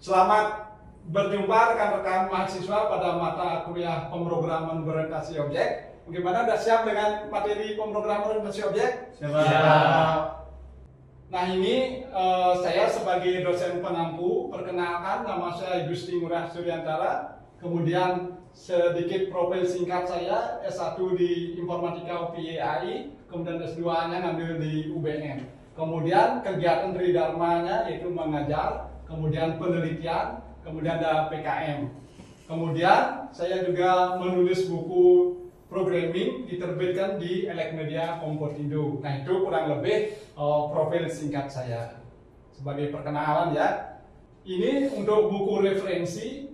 Selamat berjumpa rekan-rekan mahasiswa pada mata kuliah pemrograman berorientasi objek. Bagaimana, sudah siap dengan materi pemrograman berorientasi objek? Siap. Nah, ini saya sebagai dosen pengampu, perkenalkan nama saya Gusti Ngurah Suryantara. Kemudian sedikit profil singkat saya, S1 di Informatika UPI, kemudian S2-nya ngambil di UBN. Kemudian kegiatan tridharmanya yaitu mengajar, kemudian penelitian, kemudian ada PKM. Kemudian saya juga menulis buku programming diterbitkan di Elekmedia Kompotindo. Nah, itu kurang lebih profil singkat saya. Sebagai perkenalan ya. Ini untuk buku referensi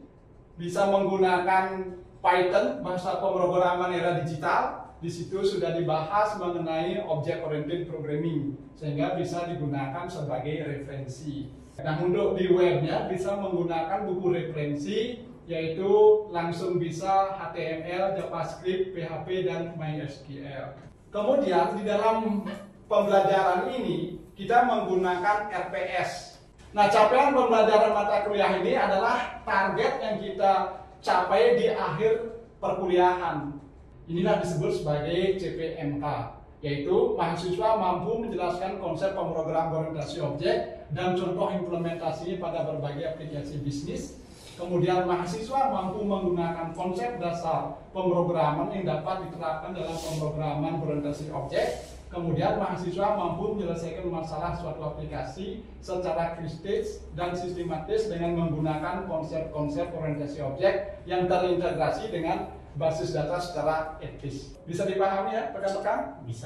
bisa menggunakan Python, bahasa pemrograman era digital. Di situ sudah dibahas mengenai object oriented programming sehingga bisa digunakan sebagai referensi. Nah, untuk di webnya bisa menggunakan buku referensi, yaitu langsung bisa HTML, JavaScript, PHP, dan MySQL. Kemudian di dalam pembelajaran ini kita menggunakan RPS. Nah, capaian pembelajaran mata kuliah ini adalah target yang kita capai di akhir perkuliahan. Inilah disebut sebagai CPMK, yaitu mahasiswa mampu menjelaskan konsep pemrograman berorientasi objek dan contoh implementasinya pada berbagai aplikasi bisnis. Kemudian mahasiswa mampu menggunakan konsep dasar pemrograman yang dapat diterapkan dalam pemrograman berorientasi objek. Kemudian mahasiswa mampu menyelesaikan masalah suatu aplikasi secara kritis dan sistematis dengan menggunakan konsep-konsep orientasi objek yang terintegrasi dengan basis data secara etis. Bisa dipahami ya, rekan-rekan? Bisa.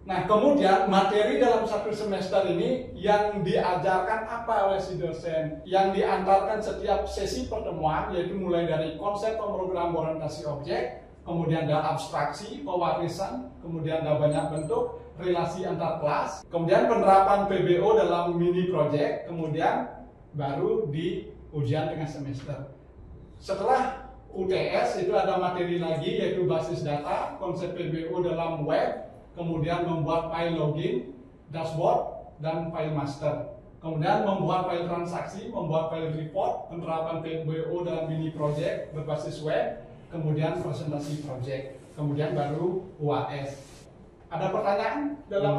Nah, kemudian materi dalam satu semester ini yang diajarkan apa oleh si dosen? Yang diantarkan setiap sesi pertemuan, yaitu mulai dari konsep pemrograman orientasi objek, kemudian ada abstraksi, pewarisan, kemudian ada banyak bentuk, relasi antar kelas, kemudian penerapan PBO dalam mini project, kemudian baru di ujian tengah semester. Setelah UTS itu ada materi lagi, yaitu basis data, konsep PBO dalam web, kemudian membuat file login, dashboard, dan file master. Kemudian membuat file transaksi, membuat file report, penerapan PBO dalam mini project berbasis web, kemudian presentasi project, kemudian baru UAS. Ada pertanyaan dalam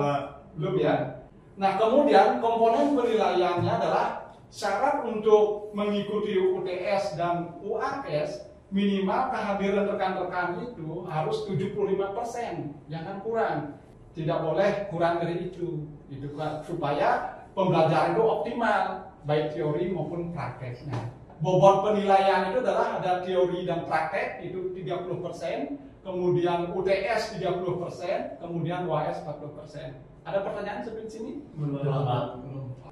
belum ya? Nah, kemudian komponen penilaiannya adalah syarat untuk mengikuti UTS dan UAS minimal kehadiran rekan-rekan itu harus 75%, jangan kurang. Tidak boleh kurang dari itu kan, supaya pembelajaran itu optimal, baik teori maupun prakteknya. Bobot penilaian itu adalah ada teori dan praktek itu 30%, kemudian UTS 30%, kemudian UAS 40%. Ada pertanyaan seperti sini? Belum.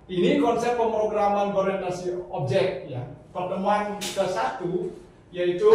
Ini konsep pemrograman berorientasi objek ya. Pertemuan ke-1 yaitu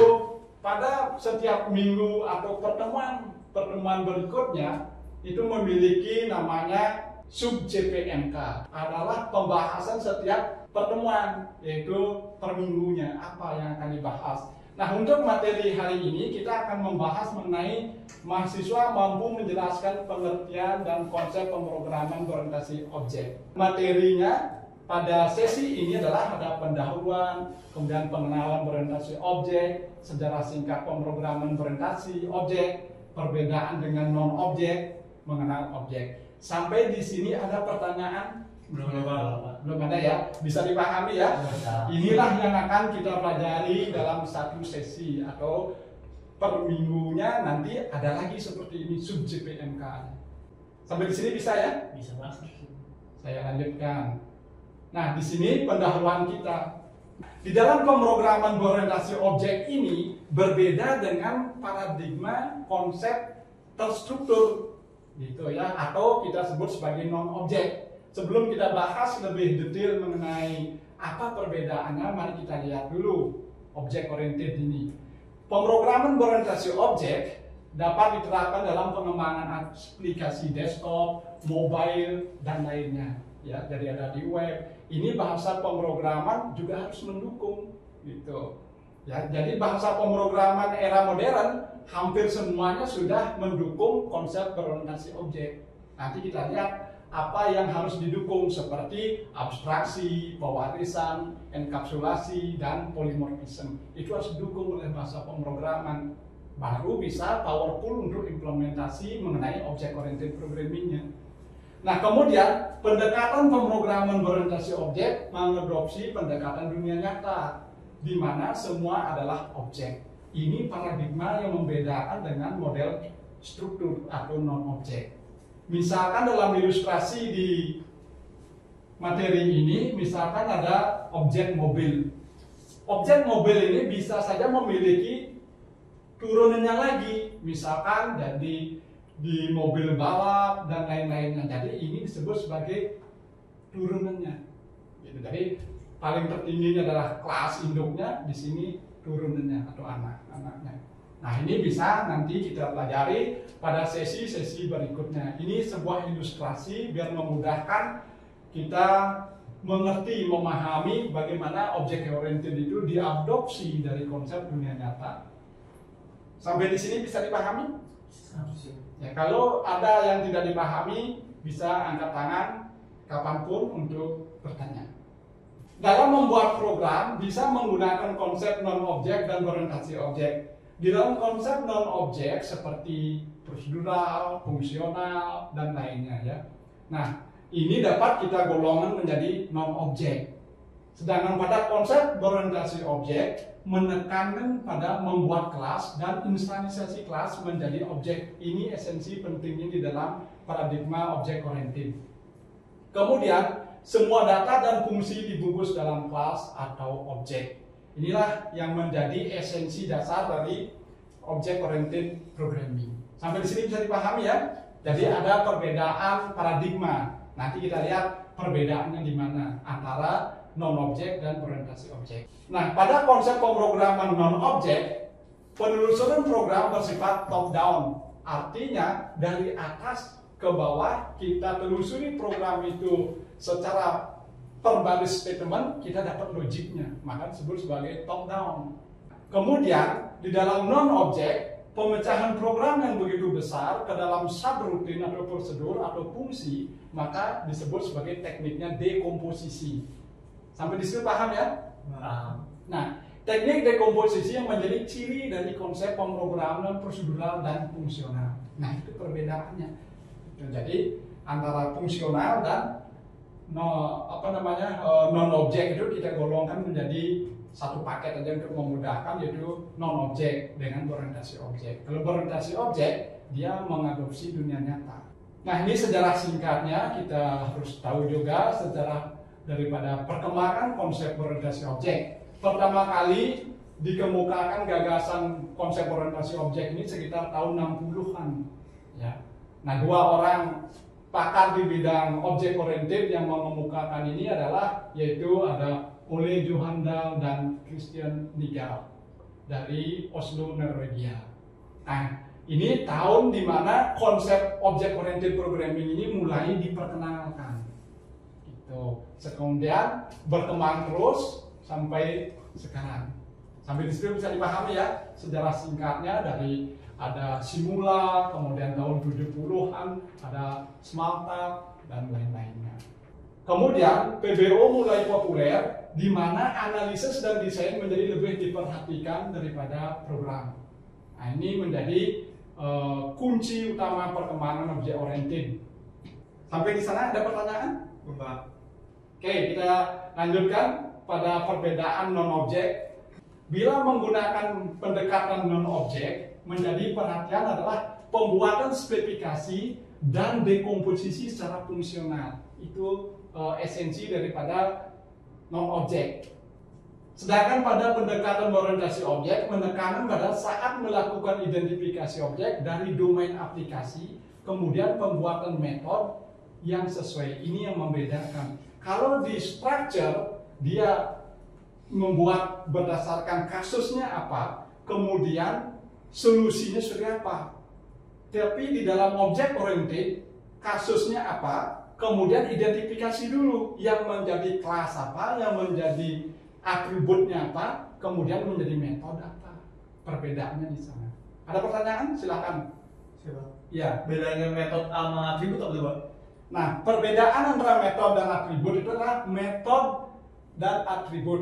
pada setiap minggu atau pertemuan berikutnya itu memiliki namanya sub CPMK, adalah pembahasan setiap pertemuan, yaitu per minggunya apa yang akan dibahas. Nah, untuk materi hari ini kita akan membahas mengenai mahasiswa mampu menjelaskan pengertian dan konsep pemrograman berorientasi objek. Materinya pada sesi ini adalah ada pendahuluan, kemudian pengenalan berorientasi objek, sejarah singkat pemrograman berorientasi objek, perbedaan dengan non-objek, mengenal objek. Sampai di sini ada pertanyaan? Belum ada ya? Bisa dipahami ya? Inilah yang akan kita pelajari dalam satu sesi atau per minggunya nanti ada lagi seperti ini sub CPMK. Sampai di sini bisa ya? Bisa Mas. Saya lanjutkan. Nah, di sini pendahuluan kita. Di dalam pemrograman berorientasi objek ini berbeda dengan paradigma konsep terstruktur gitu ya, atau kita sebut sebagai non-objek. Sebelum kita bahas lebih detail mengenai apa perbedaannya, mari kita lihat dulu objek oriented ini. Pemrograman berorientasi objek dapat diterapkan dalam pengembangan aplikasi desktop, mobile, dan lainnya. Ya, jadi ada di web. Ini bahasa pemrograman juga harus mendukung gitu. Ya, jadi bahasa pemrograman era modern hampir semuanya sudah mendukung konsep berorientasi objek. Nanti kita lihat apa yang harus didukung seperti abstraksi, pewarisan, enkapsulasi, dan polimorfisme. Itu harus didukung oleh bahasa pemrograman. Baru bisa powerful untuk implementasi mengenai object oriented programmingnya. Nah, kemudian pendekatan pemrograman berorientasi objek mengadopsi pendekatan dunia nyata, di mana semua adalah objek. Ini paradigma yang membedakan dengan model struktur atau non-objek. Misalkan dalam ilustrasi di materi ini, misalkan ada objek mobil. Objek mobil ini bisa saja memiliki turunannya lagi, misalkan jadi di mobil balap dan lain-lainnya. Jadi ini disebut sebagai turunannya. Gitu. Jadi paling tertingginya adalah kelas induknya, di sini turunannya atau anak-anaknya. Nah, ini bisa nanti kita pelajari pada sesi-sesi berikutnya. Ini sebuah ilustrasi biar memudahkan kita mengerti, memahami bagaimana object oriented itu diadopsi dari konsep dunia nyata. Sampai di sini bisa dipahami? Ya, kalau ada yang tidak dipahami, bisa angkat tangan kapanpun untuk bertanya. Dalam membuat program, bisa menggunakan konsep non-objek dan berorientasi objek. Di dalam konsep non-objek seperti prosedural, fungsional, dan lainnya ya. Nah, ini dapat kita golongan menjadi non-objek. Sedangkan pada konsep berorientasi objek menekankan pada membuat kelas dan instansasi kelas menjadi objek. Ini esensi pentingnya di dalam paradigma objek oriented. Kemudian semua data dan fungsi dibungkus dalam kelas atau objek. Inilah yang menjadi esensi dasar dari object oriented programming. Sampai di sini bisa dipahami ya. Jadi ada perbedaan paradigma. Nanti kita lihat perbedaannya di mana antara non-objek dan orientasi objek. Nah, pada konsep pemrograman non-objek, penelusuran program bersifat top down. Artinya dari atas ke bawah kita telusuri program itu secara per baris statement, kita dapat logiknya, maka disebut sebagai top down. Kemudian di dalam non-objek, pemecahan program yang begitu besar ke dalam subroutine atau prosedur atau fungsi, maka disebut sebagai tekniknya dekomposisi. Sampai di sini paham ya? Nah, teknik dekomposisi yang menjadi ciri dari konsep pemrograman prosedural dan fungsional. Nah, itu perbedaannya. Jadi antara fungsional dan non-objek itu kita golongkan menjadi satu paket aja untuk memudahkan, yaitu non-objek dengan berorientasi objek. Kalau berorientasi objek, dia mengadopsi dunia nyata. Nah, ini sejarah singkatnya, kita harus tahu juga sejarah daripada perkembangan konsep berorientasi objek. Pertama kali dikemukakan gagasan konsep orientasi objek ini sekitar tahun 60-an. Ya. Nah, dua orang pakar di bidang objek oriented yang mengemukakan ini adalah yaitu ada Ole Johandal dan Christian Nigel dari Oslo, Norwegia. Nah, ini tahun di mana konsep objek oriented programming ini mulai diperkenalkan. Gitu. Kemudian berkembang terus sampai sekarang. Sampai di sini bisa dipahami ya sejarah singkatnya dari ada Simula, kemudian tahun 70-an ada Smalltalk dan lain-lainnya. Kemudian PBO mulai populer di mana analisis dan desain menjadi lebih diperhatikan daripada program. Nah, ini menjadi kunci utama perkembangan objek oriented. Sampai di sana ada pertanyaan? Oke, kita lanjutkan pada perbedaan non-objek. Bila menggunakan pendekatan non-objek, menjadi perhatian adalah pembuatan spesifikasi dan dekomposisi secara fungsional. Itu esensi daripada non-objek. Sedangkan pada pendekatan berorientasi objek, menekankan pada saat melakukan identifikasi objek dari domain aplikasi, kemudian pembuatan metode yang sesuai. Ini yang membedakan. Kalau di structure, dia membuat berdasarkan kasusnya apa, kemudian solusinya seperti apa. Tapi di dalam objek oriented, kasusnya apa, kemudian identifikasi dulu yang menjadi kelas apa, yang menjadi atributnya apa, kemudian menjadi metode apa. Perbedaannya di sana. Ada pertanyaan? Silakan. Siapa? Ya. Bedanya metode sama atribut apa tuh, Pak? Nah, perbedaan antara metode dan atribut itu adalah metode dan atribut.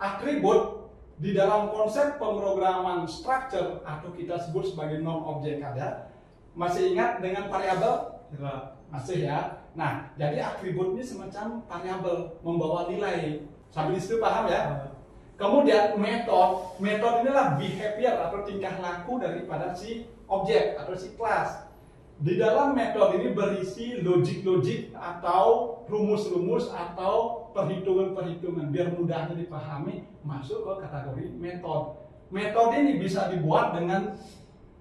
Atribut di dalam konsep pemrograman structure atau kita sebut sebagai non-objek ada. Masih ingat dengan variabel? Masih ya. Nah, jadi atribut ini semacam variabel membawa nilai. Sampai di situ paham ya? Kemudian metode inilah behavior atau tingkah laku daripada si objek atau si kelas. Di dalam metode ini berisi logik-logik atau rumus-rumus atau perhitungan-perhitungan biar mudahnya dipahami masuk ke kategori metode. Metode ini bisa dibuat dengan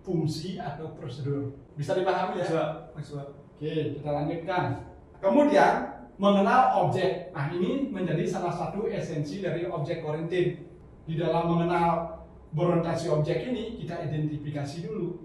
fungsi atau prosedur. Bisa dipahami ya? Oke, kita lanjutkan. Kemudian mengenal objek. Nah, ini menjadi salah satu esensi dari objek oriented. Di dalam mengenal berorientasi objek ini kita identifikasi dulu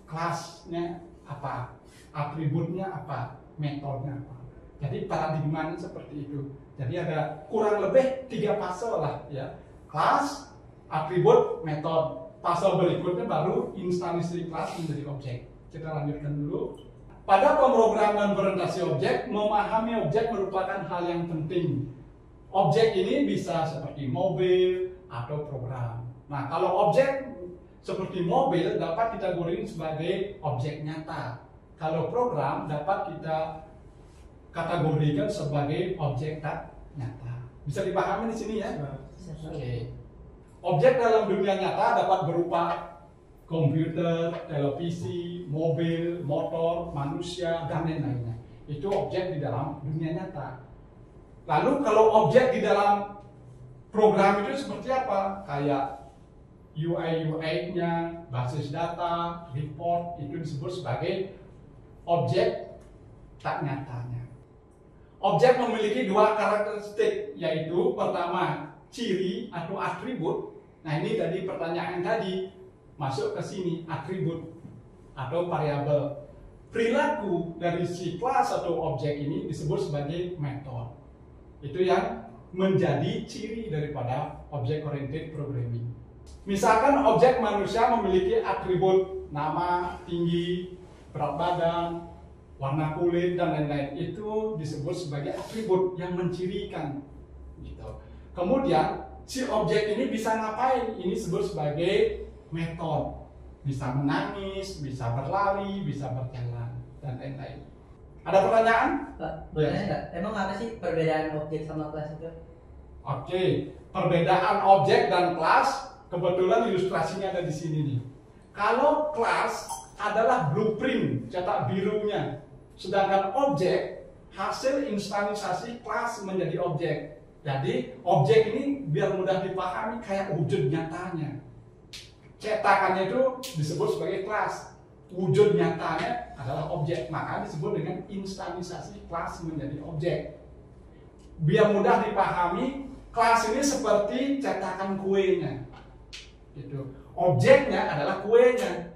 kelasnya apa, atributnya apa, metodenya apa. Jadi paradigmanya seperti itu. Jadi ada kurang lebih 3 fase lah ya. Kelas, atribut, metode. Fase berikutnya baru instansi kelas menjadi objek. Kita lanjutkan dulu. Pada pemrograman berorientasi objek, memahami objek merupakan hal yang penting. Objek ini bisa seperti mobil atau program. Nah, kalau objek seperti mobil dapat dikategorikan sebagai objek nyata. Kalau program dapat kita kategorikan sebagai objek tak nyata. Bisa dipahami di sini ya? Oke. Objek dalam dunia nyata dapat berupa komputer, televisi, mobil, motor, manusia, dan lain-lainnya. Itu objek di dalam dunia nyata. Lalu kalau objek di dalam program itu seperti apa? Kayak UI UX-nya, basis data, report, itu disebut sebagai objek tak nyatanya. Objek memiliki 2 karakteristik, yaitu pertama ciri atau atribut. Nah, ini tadi pertanyaan tadi masuk ke sini, atribut atau variabel. Perilaku dari si kelas atau objek ini disebut sebagai metode. Itu yang menjadi ciri daripada object oriented programming. Misalkan objek manusia memiliki atribut nama, tinggi, berat badan, warna kulit, dan lain-lain. Itu disebut sebagai atribut yang mencirikan. Gitu. Kemudian si objek ini bisa ngapain? Ini disebut sebagai metode. Bisa menangis, bisa berlari, bisa berjalan, dan lain-lain. Ada pertanyaan? Pak, boleh nggak? Emang apa sih perbedaan objek sama kelas itu? Oke, perbedaan objek dan kelas kebetulan ilustrasinya ada di sini nih. Kalau kelas adalah blueprint cetak birunya, sedangkan objek hasil instansasi kelas menjadi objek. Jadi objek ini biar mudah dipahami kayak wujud nyatanya. Cetakannya itu disebut sebagai kelas. Wujud nyatanya adalah objek, maka disebut dengan instansasi kelas menjadi objek. Biar mudah dipahami, kelas ini seperti cetakan kuenya. Gitu. Objeknya adalah kuenya.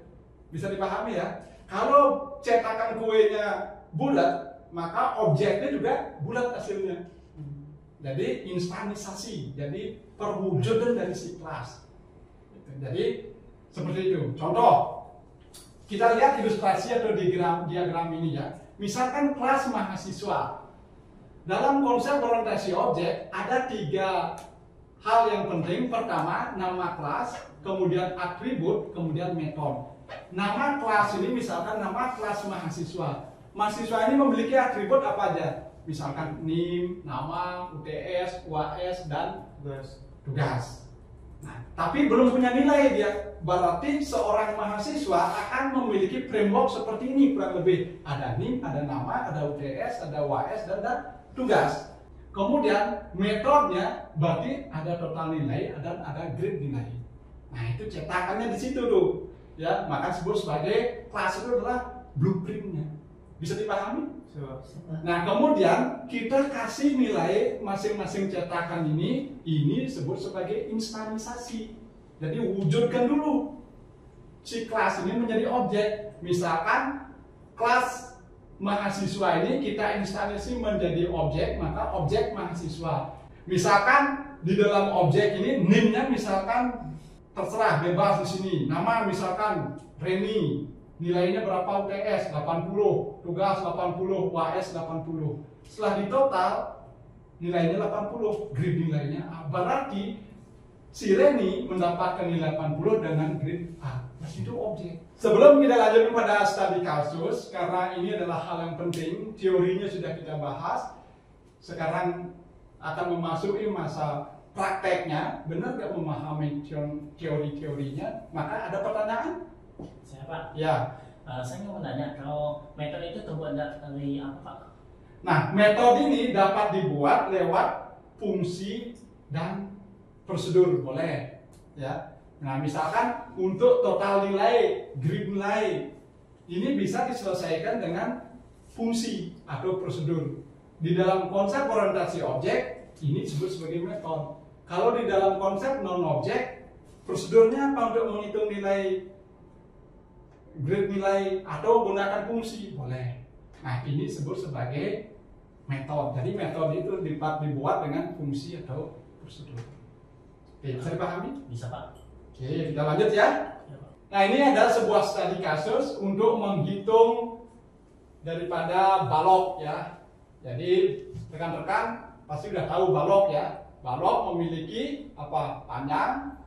Bisa dipahami ya? Kalau cetakan kuenya bulat, maka objeknya juga bulat hasilnya. Jadi instansasi, jadi perwujudan dari si kelas. Gitu. Jadi seperti itu. Contoh, kita lihat ilustrasi atau diagram ini ya. Misalkan kelas mahasiswa. Dalam konsep orientasi objek ada 3 hal yang penting. Pertama, nama kelas, kemudian atribut, kemudian metode. Nama kelas ini misalkan nama kelas mahasiswa. Mahasiswa ini memiliki atribut apa aja? Misalkan NIM, nama, UTS, UAS, dan tugas. Nah, tapi belum punya nilai dia. Berarti seorang mahasiswa akan memiliki framework seperti ini kurang lebih. Ada NIM, ada nama, ada UTS, ada UAS, dan tugas. Kemudian metodenya berarti ada total nilai dan ada grade nilai. Nah, itu cetakannya di situ tuh. Ya, maka disebut sebagai kelas itu adalah blueprintnya. Bisa dipahami? Nah, kemudian kita kasih nilai masing-masing cetakan ini disebut sebagai instansasi. Jadi wujudkan dulu si kelas ini menjadi objek. Misalkan kelas mahasiswa ini kita instansasi menjadi objek, maka objek mahasiswa. Misalkan di dalam objek ini NIM-nya misalkan terserah bebas di sini. Nama misalkan Reni, nilainya berapa UTS 80, tugas 80, UAS 80. Setelah ditotal nilainya 80, grade nilainya A. Berarti si Reni mendapatkan nilai 80 dengan grade A. Itu objek. Sebelum kita lanjut pada studi kasus, karena ini adalah hal yang penting, teorinya sudah kita bahas. Sekarang akan memasuki masa prakteknya, benar nggak memahami teori-teorinya? Maka ada pertanyaan? Saya Pak. Ya. Saya mau menanya, kalau metode itu terbuat dari apa Pak? Nah, metode ini dapat dibuat lewat fungsi dan prosedur, boleh, ya. Nah, misalkan untuk total nilai, grade nilai, ini bisa diselesaikan dengan fungsi atau prosedur. Di dalam konsep orientasi objek, ini disebut sebagai metode. Kalau di dalam konsep non-objek, prosedurnya apa untuk menghitung nilai, grade nilai, atau gunakan fungsi, boleh. Nah, ini disebut sebagai metode. Jadi metode itu dibuat dengan fungsi atau prosedur. Oke, bisa dipahami? Bisa Pak. Oke, kita lanjut ya. Ya, Pak. Nah, ini ada sebuah studi kasus untuk menghitung daripada balok ya. Jadi rekan-rekan pasti sudah tahu balok ya. Balok memiliki apa? Panjang,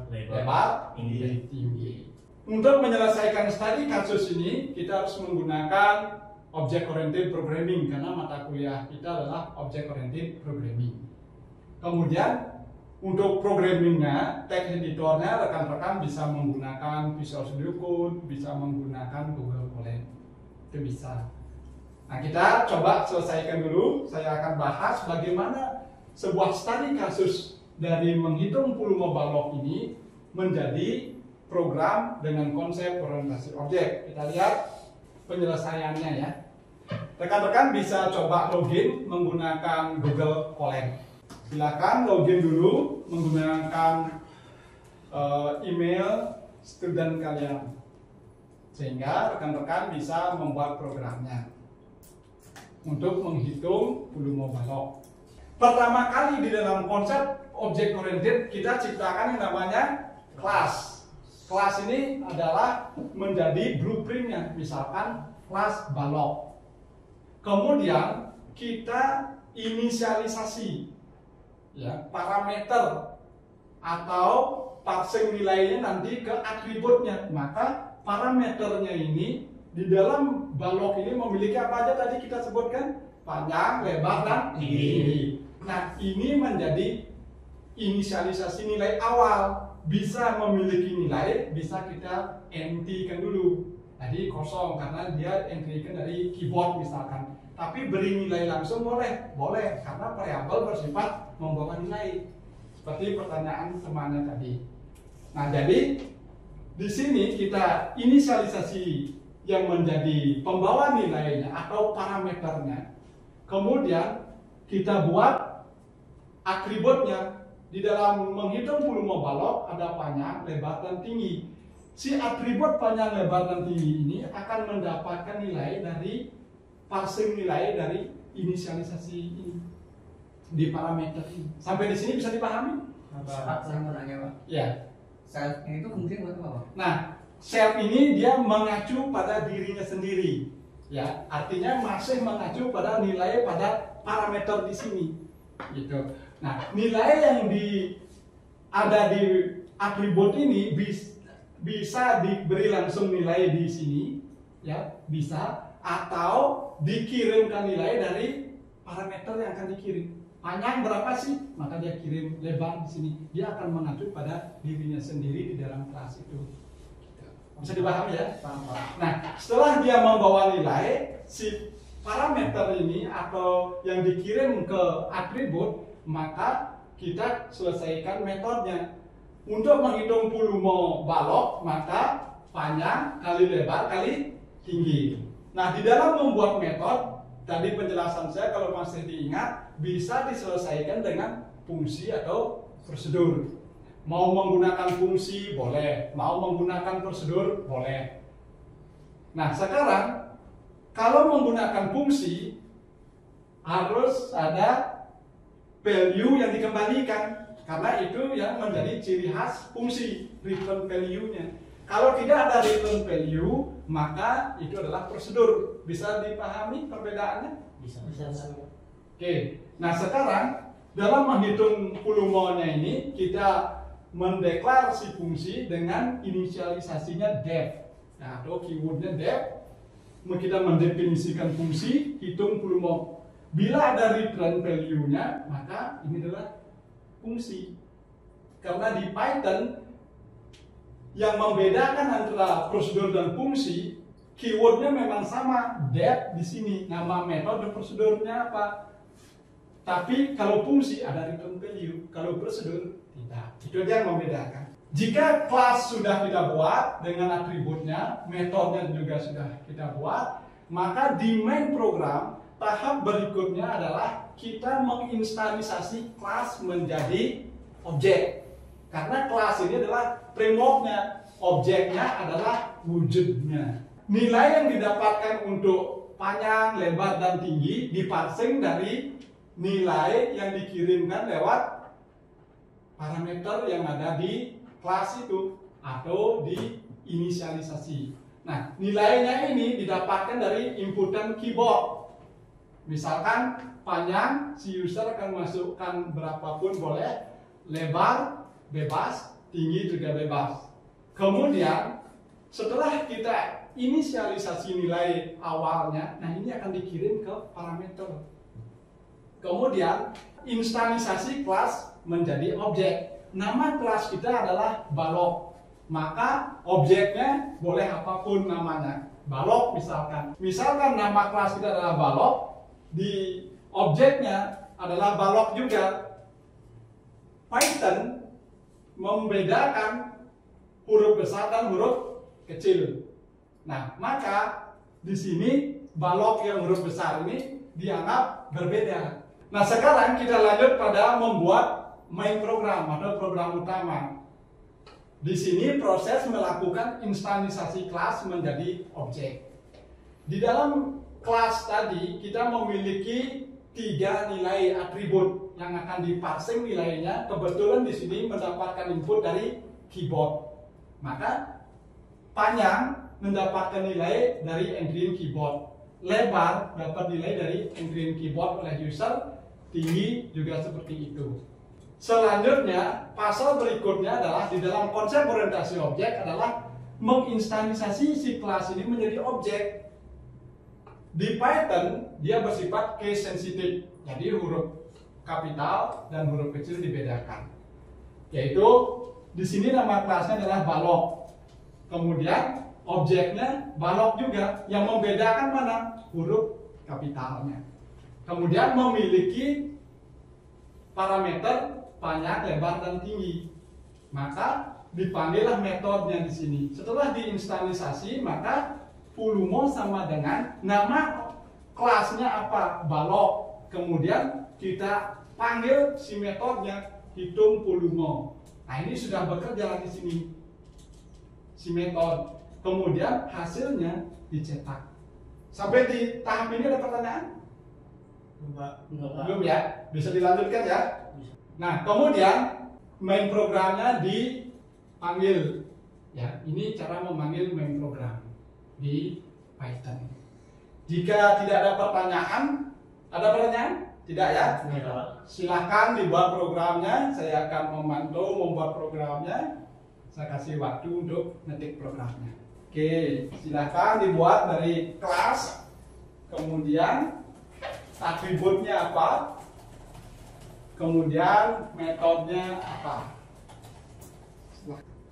lebar, tinggi. Untuk menyelesaikan studi kasus ini, kita harus menggunakan object oriented programming karena mata kuliah kita adalah object oriented programming. Kemudian untuk programmingnya, text editornya rekan-rekan bisa menggunakan Visual Studio Code, bisa menggunakan Google Colab, itu bisa. Nah, kita coba selesaikan dulu. Saya akan bahas bagaimana sebuah studi kasus dari menghitung volume balok ini menjadi program dengan konsep orientasi objek. Kita lihat penyelesaiannya ya. Rekan-rekan bisa coba login menggunakan Google Colab. Silakan login dulu menggunakan email student kalian, sehingga rekan-rekan bisa membuat programnya untuk menghitung volume balok. Pertama kali di dalam konsep object oriented kita ciptakan yang namanya kelas. Kelas ini adalah menjadi blueprintnya, misalkan kelas balok. Kemudian kita inisialisasi ya parameter atau parsing nilainya nanti ke atributnya. Maka parameternya ini di dalam balok ini memiliki apa aja tadi kita sebutkan? Panjang, lebar, dan tinggi. Nah, ini menjadi inisialisasi nilai awal. Bisa memiliki nilai, bisa kita empty-kan dulu. Jadi kosong karena dia entry-kan dari keyboard misalkan. Tapi beri nilai langsung boleh, karena variabel bersifat membawa nilai. Seperti pertanyaan temannya tadi. Nah, jadi di sini kita inisialisasi yang menjadi pembawa nilainya atau parameternya. Kemudian kita buat atributnya. Di dalam menghitung volume balok ada panjang, lebar, dan tinggi. Si atribut panjang, lebar, dan tinggi ini akan mendapatkan nilai dari parsing nilai dari inisialisasi ini di parameter ini. Sampai di sini bisa dipahami? Pak, saya mau nanya Pak. Ya. Self ini itu fungsi buat apa Pak? Nah, self ini dia mengacu pada dirinya sendiri. Ya, artinya masih mengacu pada nilai pada parameter di sini. Gitu. Nah, nilai yang ada di atribut ini bisa diberi langsung nilai di sini, ya, bisa, atau dikirimkan nilai dari parameter yang akan dikirim. Panjang berapa sih? Maka dia kirim lebar di sini. Dia akan mengacu pada dirinya sendiri di dalam kelas itu. Bisa dipahami ya? Nah, setelah dia membawa nilai, si parameter ini atau yang dikirim ke atribut, maka kita selesaikan metodenya. Untuk menghitung volume balok, maka panjang kali lebar kali tinggi. Nah, di dalam membuat metode, tadi penjelasan saya kalau masih diingat, bisa diselesaikan dengan fungsi atau prosedur. Mau menggunakan fungsi boleh, mau menggunakan prosedur boleh. Nah, sekarang kalau menggunakan fungsi harus ada value yang dikembalikan, karena itu yang menjadi ciri khas fungsi, return value-nya. Kalau tidak ada return value, maka itu adalah prosedur. Bisa dipahami perbedaannya? Bisa. Oke, nah sekarang dalam menghitung volumonya ini kita mendeklarasi fungsi dengan inisialisasinya def. Nah, atau keywordnya def, kita mendefinisikan fungsi hitung volume. Bila ada return value-nya, maka ini adalah fungsi. Karena di Python yang membedakan antara prosedur dan fungsi, keywordnya memang sama, def di sini, nama metode prosedurnya apa. Tapi kalau fungsi ada return value, kalau prosedur tidak. Itu aja yang membedakan. Jika kelas sudah kita buat dengan atributnya, metodenya juga sudah kita buat, maka di main program tahap berikutnya adalah kita menginstansiasi kelas menjadi objek. Karena kelas ini adalah frameworknya, objeknya adalah wujudnya. Nilai yang didapatkan untuk panjang, lebar, dan tinggi diparsing dari nilai yang dikirimkan lewat parameter yang ada di kelas itu atau di inisialisasi. Nah, nilainya ini didapatkan dari inputan keyboard. Misalkan panjang, si user akan masukkan berapapun boleh, lebar bebas, tinggi juga bebas. Kemudian setelah kita inisialisasi nilai awalnya, nah ini akan dikirim ke parameter. Kemudian instansasi kelas menjadi objek. Nama kelas kita adalah balok. Maka objeknya boleh apapun namanya. Balok misalkan. Misalkan nama kelas kita adalah balok, di objeknya adalah balok juga. Python membedakan huruf besar dan huruf kecil. Nah, maka di sini balok yang huruf besar ini dianggap berbeda. Nah, sekarang kita lanjut pada membuat main program atau program utama. Di sini proses melakukan instansasi kelas menjadi objek. Di dalam kelas tadi kita memiliki 3 nilai atribut yang akan diparsing nilainya. Kebetulan di sini mendapatkan input dari keyboard. Maka panjang mendapatkan nilai dari entry keyboard. Lebar dapat nilai dari entry keyboard oleh user. Tinggi juga seperti itu. Selanjutnya, pasal berikutnya adalah di dalam konsep orientasi objek adalah menginstansasi si kelas ini menjadi objek. Di Python dia bersifat case sensitive, jadi huruf kapital dan huruf kecil dibedakan. Yaitu di sini nama kelasnya adalah balok. Kemudian objeknya balok juga, yang membedakan mana huruf kapitalnya. Kemudian memiliki parameter panjang, lebar, dan tinggi. Maka dipanggillah metodenya di sini. Setelah diinstansasi, maka volume sama dengan nama kelasnya apa, balok. Kemudian kita panggil si metodenya hitung volume. Nah, ini sudah bekerja di sini si metode. Kemudian hasilnya dicetak. Sampai di tahap ini ada pertanyaan? Belum ya? Bisa dilanjutkan ya? Nah, kemudian main programnya dipanggil. Ya, ini cara memanggil main program di Python. Jika tidak ada pertanyaan, ada pertanyaan? Tidak ya? Silahkan dibuat programnya. Saya akan memantau membuat programnya. Saya kasih waktu untuk ngetik programnya. Oke, silahkan dibuat dari kelas. Kemudian atributnya apa? Kemudian metodenya apa?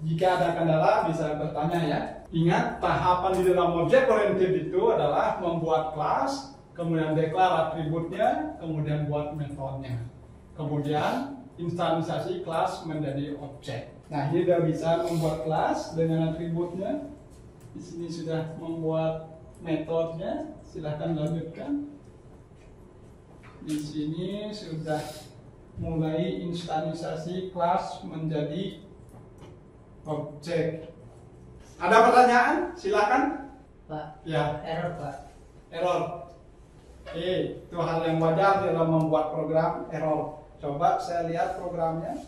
Jika ada kendala bisa bertanya ya. Ingat, tahapan di dalam objek oriented itu adalah membuat kelas, kemudian deklar atributnya, kemudian buat metodenya. Kemudian instansasi kelas menjadi objek. Nah, ini sudah bisa membuat kelas dengan atributnya. Di sini sudah membuat metodenya. Silahkan lanjutkan. Di sini sudah mulai instansasi kelas menjadi objek. Ada pertanyaan? Silakan. Pak. Ya. Error, Pak. Error. Itu hal yang wajar dalam membuat program error. Coba saya lihat programnya.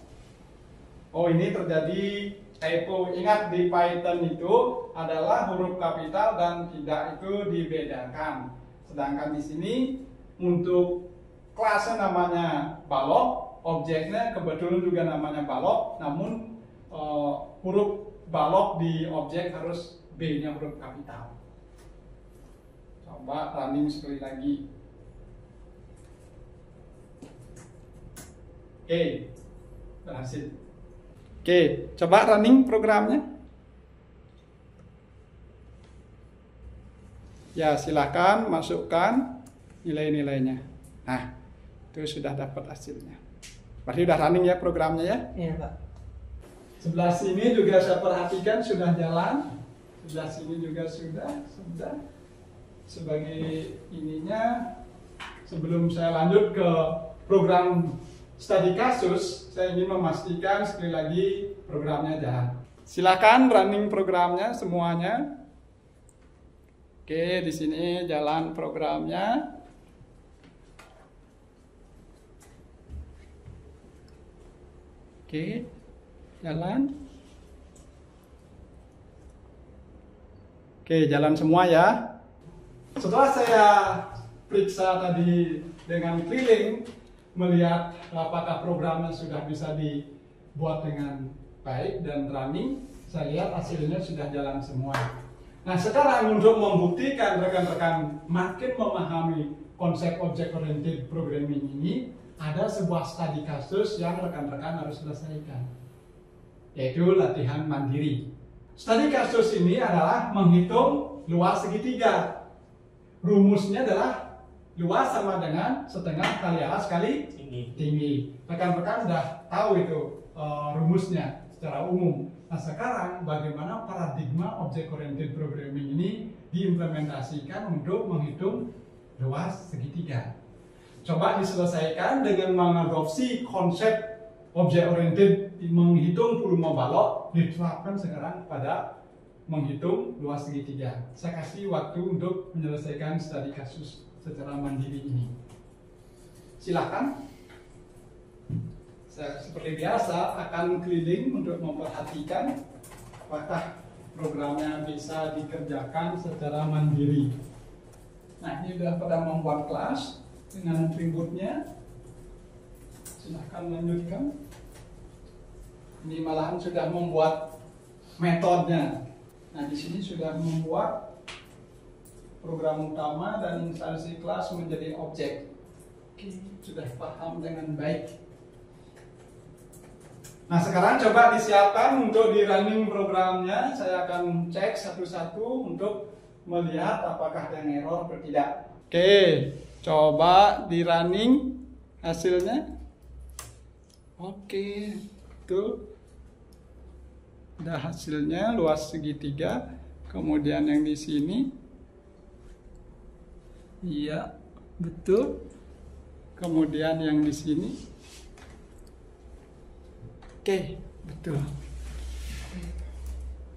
Oh, ini terjadi typo. Ingat di Python itu adalah huruf kapital dan tidak itu dibedakan. Sedangkan di sini untuk kelasnya namanya balok, objeknya kebetulan juga namanya balok, namun huruf balok di objek harus B-nya huruf kapital. Coba running sekali lagi. Oke, berhasil. Oke, coba running programnya. Ya, silahkan masukkan nilai-nilainya. Nah, itu sudah dapat hasilnya. Berarti udah running ya programnya ya? Iya Pak. Sebelah sini juga saya perhatikan sudah jalan. Sebelah sini juga sudah. Sebagai ininya, sebelum saya lanjut ke program studi kasus, saya ingin memastikan sekali lagi programnya jalan. Silakan running programnya semuanya. Oke, di sini jalan programnya. Oke, jalan. Oke, jalan semua ya. Setelah saya periksa tadi dengan keliling, melihat apakah programnya sudah bisa dibuat dengan baik dan running, saya lihat hasilnya sudah jalan semua. Nah, sekarang untuk membuktikan rekan-rekan makin memahami konsep object oriented programming ini, ada sebuah studi kasus yang rekan-rekan harus selesaikan, yaitu latihan mandiri. Studi kasus ini adalah menghitung luas segitiga. Rumusnya adalah luas sama dengan setengah kali alas kali tinggi. Rekan-rekan sudah tahu itu rumusnya secara umum. Nah, sekarang bagaimana paradigma object oriented programming ini diimplementasikan untuk menghitung luas segitiga. Coba diselesaikan dengan mengadopsi konsep object oriented menghitung volume balok, diterapkan sekarang pada menghitung luas segitiga. Saya kasih waktu untuk menyelesaikan studi kasus secara mandiri ini. Silakan. Saya seperti biasa akan keliling untuk memperhatikan apakah programnya bisa dikerjakan secara mandiri. Nah, ini sudah pada membuat kelas dengan atributnya. Silahkan lanjutkan. Ini malahan sudah membuat metodenya. Nah, di sini sudah membuat program utama dan instansi kelas menjadi objek. Oke, sudah paham dengan baik. Nah, sekarang coba disiapkan untuk di running programnya. Saya akan cek satu-satu untuk melihat apakah ada yang error atau tidak. Oke, coba di running hasilnya. Oke, betul. Ada hasilnya luas segitiga. Kemudian yang di sini, iya, betul. Kemudian yang di sini, oke, betul.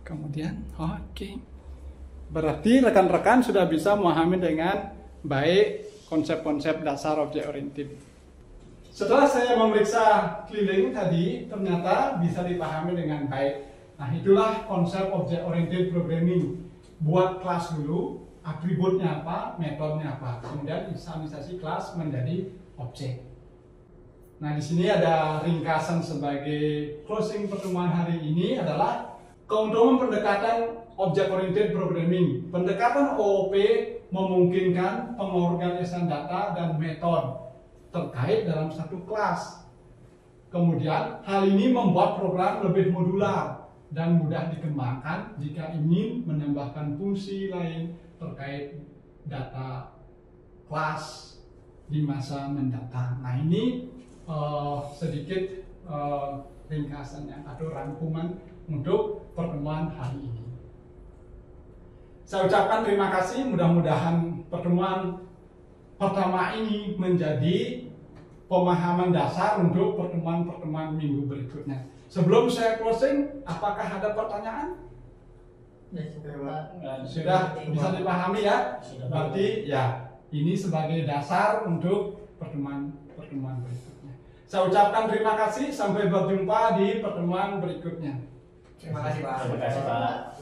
Kemudian, oke. Berarti rekan-rekan sudah bisa memahami dengan baik konsep-konsep dasar object oriented. Setelah saya memeriksa keliling tadi, ternyata bisa dipahami dengan baik. Nah, itulah konsep object oriented programming. Buat kelas dulu, atributnya apa, metodenya apa, kemudian instansiasi kelas menjadi objek. Nah, di sini ada ringkasan sebagai closing pertemuan hari ini adalah keuntungan pendekatan object oriented programming. Pendekatan OOP memungkinkan pengorganisan data dan metode terkait dalam satu kelas. Kemudian, hal ini membuat program lebih modular dan mudah dikembangkan jika ingin menambahkan fungsi lain terkait data kelas di masa mendatang. Nah, ini sedikit ringkasannya atau rangkuman untuk pertemuan hari ini. Saya ucapkan terima kasih, mudah-mudahan pertemuan pertama ini menjadi pemahaman dasar untuk pertemuan-pertemuan minggu berikutnya. Sebelum saya closing, apakah ada pertanyaan? Sudah bisa dipahami ya? Berarti ya, ini sebagai dasar untuk pertemuan berikutnya. Saya ucapkan terima kasih, sampai berjumpa di pertemuan berikutnya. Terima kasih Pak. Terima kasih Pak.